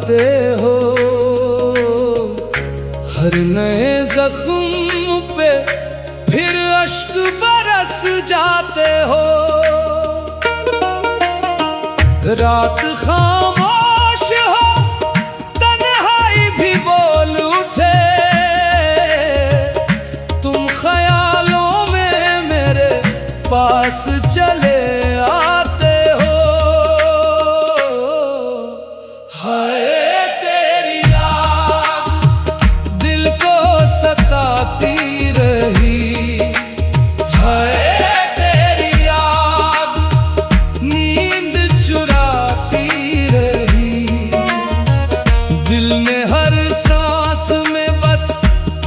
जाते हो। हर नए जख्म पे फिर अश्क बरस जाते हो। रात खामोश हो, तन्हाई भी बोल उठे, तुम ख्यालों में मेरे पास चले आते हो। हाय तेरी याद दिल को सताती रही, हाय तेरी याद नींद चुराती रही। दिल में हर सांस में बस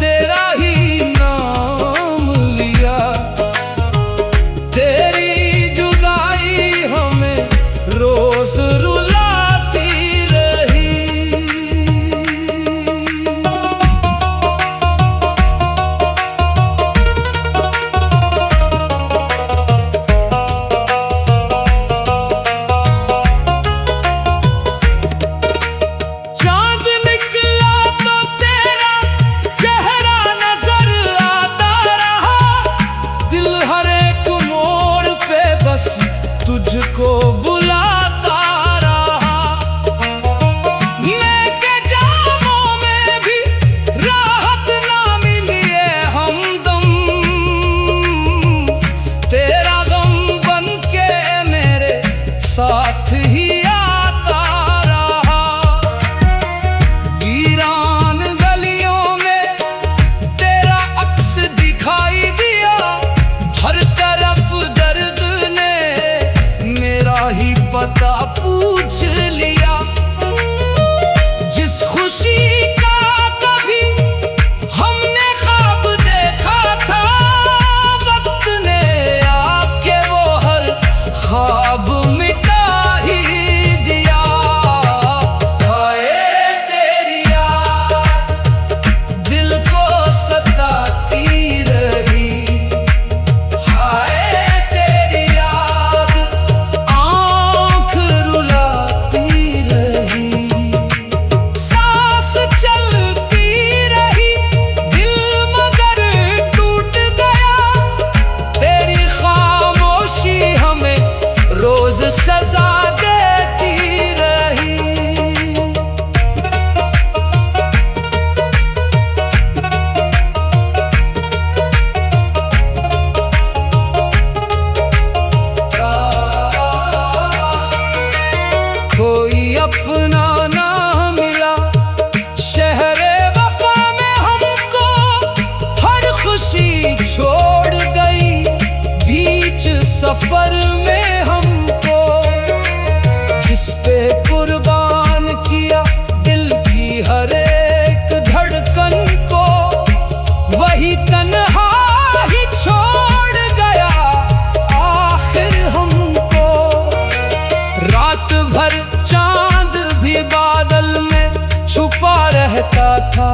तेरा ही नाम लिया, तेरी जुदाई हमें रोज रुलाती रही। चांद निकला तो तेरा चेहरा नजर आता रहा, दिल हर एक मोड़ पे बस तुझको बुलाता रहा। लेके जामों में भी राहत ना मिली है हमदम, तेरा गम बन के मेरे साथ ही आता रहा। वीरान गलियों में तेरा अक्स दिखाई दिया, हर तरफ दर्द ने मेरा ही पता पूछ लिया। जिस खुशी का कभी हमने ख्वाब देखा था, वक्त ने आके वो हर ख्वाब मिटा ही दिया। हाय तेरी याद दिल को सताती रही, हाय तेरी याद आँख रुलाती रही। सांस चलती रही, दिल मगर टूट गया, तेरी खामोशी हमें रोज सजा देती रही। कोई अपना ना मिला शहरे वफा में हमको, हर खुशी छोड़ गई बीच सफर में हमको। जिस पे कुर्बान किया दिल की हर एक धड़कन को, वही तन्हा ही छोड़ गया आखिर हमको। रात भर चांद भी बादल में छुपा रहता था,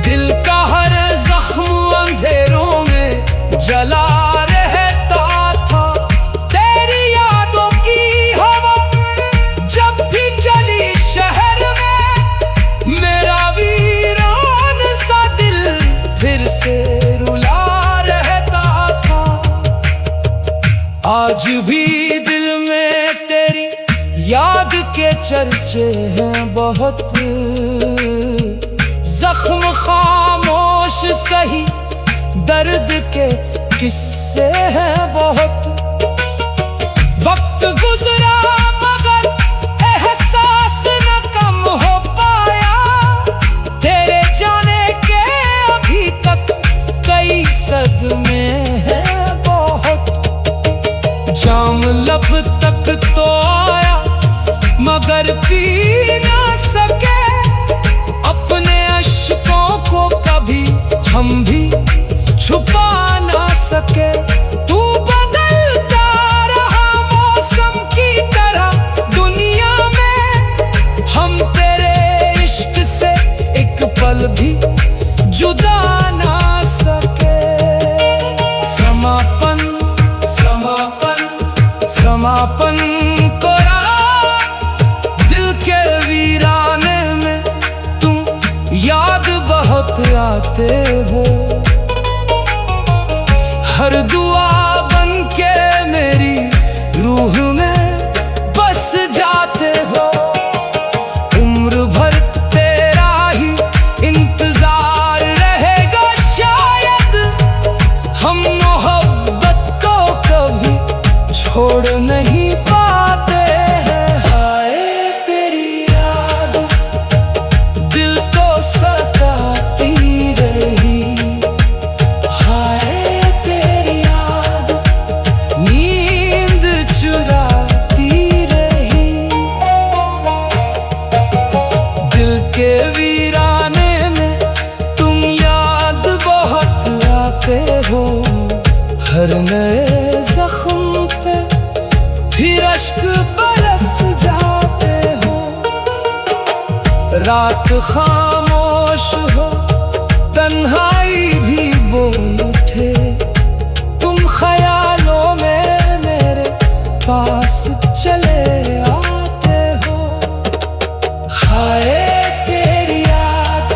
दिल का हर जख्म अंधेरों में जला रहता था। तेरी यादों की हवा जब भी चली शहर में, मेरा वीरान सा दिल फिर से रुला रहता था। आज भी दिल में तेरी याद के चर्चे हैं बहुत, जख्म खामोश सही दर्द के किस्से हैं बहुत। वक्त गुजरा मगर एहसास न कम हो पाया, तेरे जाने के अभी तक कई सदमे हैं बहुत। जाम लब तक तो आया मगर पी ना सके, अपने अश्कों को कभी हम भी छुपा ना सके। तू बदलता रहा मौसम की आते हो। हर दुआ बन के मेरी रूह में बस जाते हो। उम्र भर तेरा ही इंतजार रहेगा शायद, हम मोहब्बत को कभी छोड़ नहीं पाते हैं। हाय तेरी याद दिल को सताती रही, हाय तेरी याद नींद चुराती रही। दिल के वीराने में तुम याद बहुत आते हो। हर नए जख्म पे फिर अश्क बरस जाते हो। रात खामोश हो, तन्हाई भी बोल उठे, तुम ख्यालों में मेरे पास चले आते हो। हाय तेरी याद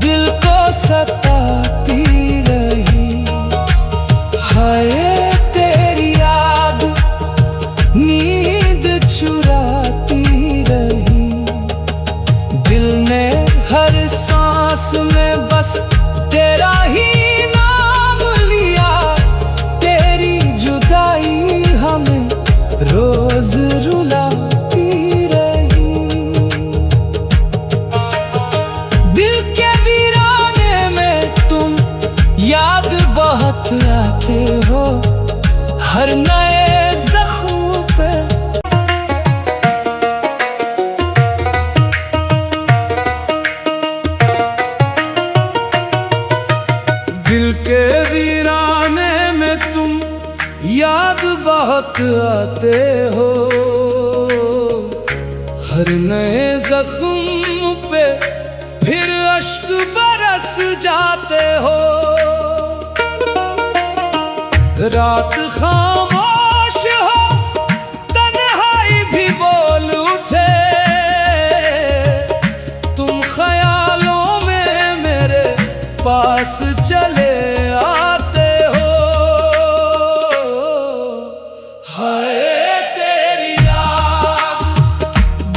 दिल को सताती रही, हाय तेरी याद नींद चुराती रही। दिल ने हर सांस में बस तेरा ही नाम लिया, तेरी जुदाई हमें रोज रुलाती रही। दिल के वीराने में तुम याद बहुत आते हो। हर नए जख्म पे दिल के वीराने में तुम याद बहुत आते हो। हर नए जख्म पे फिर अश्क बरस जाते हो। रात खामोश हो, तन्हाई भी बोल उठे, तुम ख्यालों में मेरे पास चले आते हो। हाय तेरी याद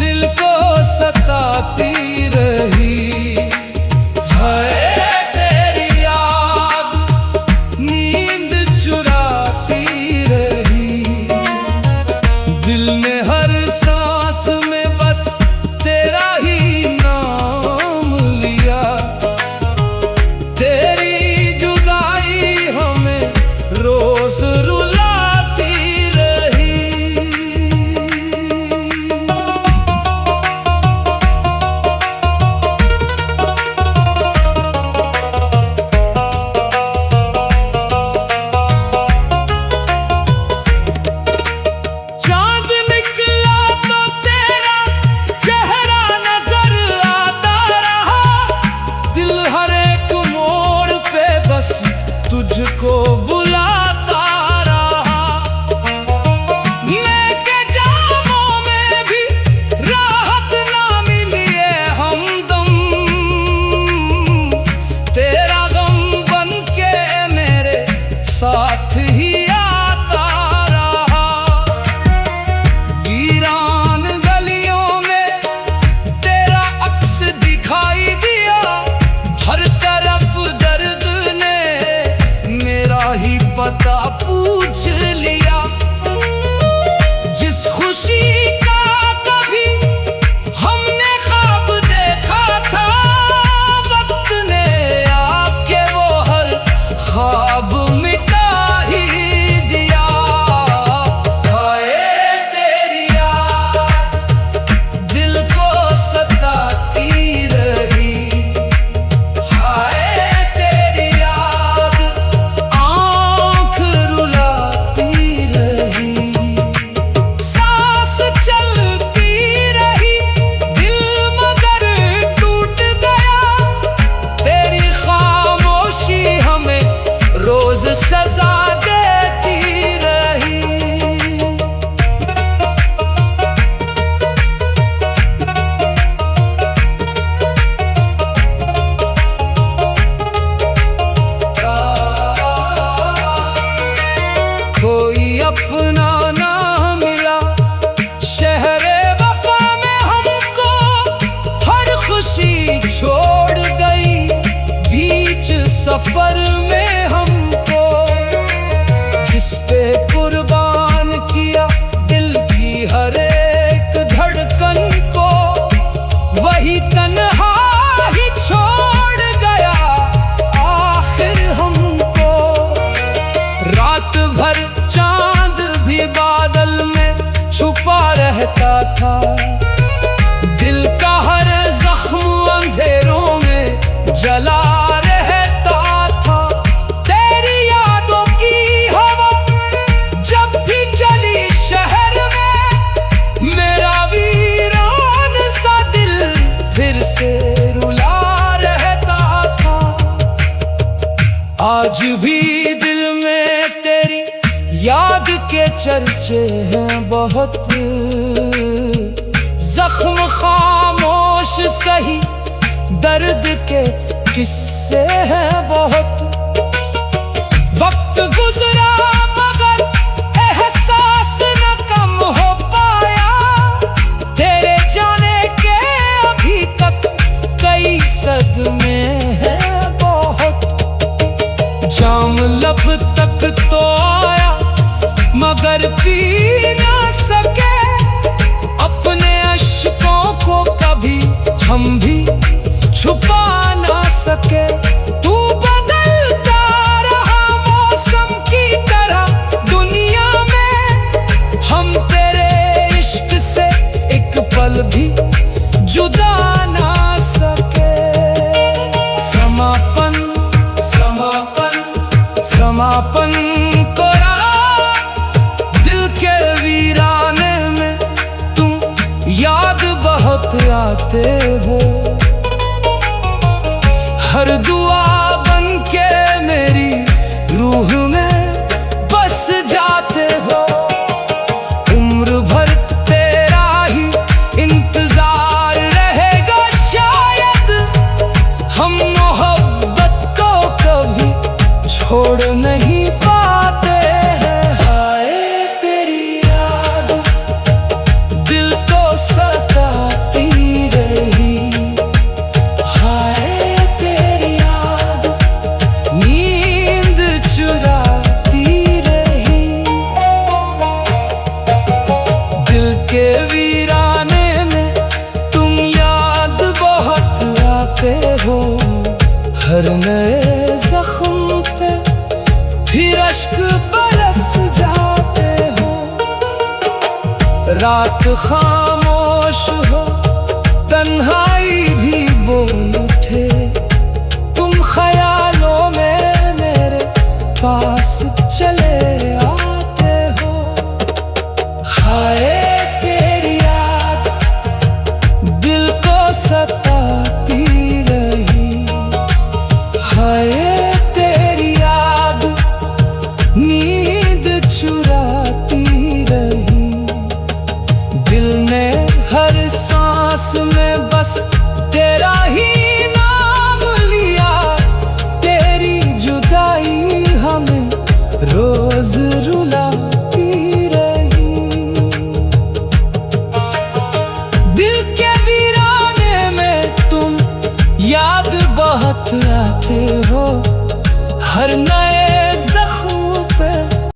दिल को सताती रही, हाय तेरी याद नींद चुराती रही। दिल ने हर सांस में बस तेरा ही नाम लिया, तेरी सफर में हमको, जिस पे कुर्बान किया दिल की हर एक धड़कन को, वही तन्हा ही छोड़ गया आखिर हमको। रात भर चांद भी बादल में छुपा रहता था, दिल का हर जख्म अंधेरों में जला रहता था। तेरी यादों की हवा जब भी चली शहर में, मेरा वीरान सा दिल फिर से रुला रहता था। आज भी दिल में तेरी याद के चर्चे हैं बहुत, जख्म खामोश सही दर्द के किस्से हैं बहुत। वक्त गुजरा मगर एहसास न कम हो पाया, तेरे जाने के अभी तक कई सदमे हैं बहुत। जाम लब तक तो आया मगर पी ना सके, अपने अश्कों को कभी हम भी छुपा ना सके। तू बदलता रहा मौसम की तरह दुनिया में, हम तेरे इश्क से एक पल भी जुदा ना सके। समापन समापन समापन को दिल के वीराने में तुम याद बहुत आते हो। हर दुआ बन के मेरी रूह में बस जाते हो। उम्र भर तेरा ही इंतजार रहेगा शायद, हम मोहब्बत को कभी छोड़ नहीं पाते हैं। हाय तेरी याद दिल को सताती रही, हाय तेरी याद नींद चुराती रही। दिल के वीराने में तुम याद बहुत आते हो। हर नए जख्म पे फिर अश्क बरस जाते हो। रात खामोश हो तन्हाई भी बोल उठे, तुम ख्यालों में मेरे पास चले आते हो। हाय तेरी याद दिल को सताती रही, हाय तेरी याद नींद चुराती रही। दिल ने हर सांस में बस तेरा ही नाम लिया, तेरी जुदाई हमें रोज रुलाती रही। दिल के वीराने में तुम याद बहुत आते हो। हर नए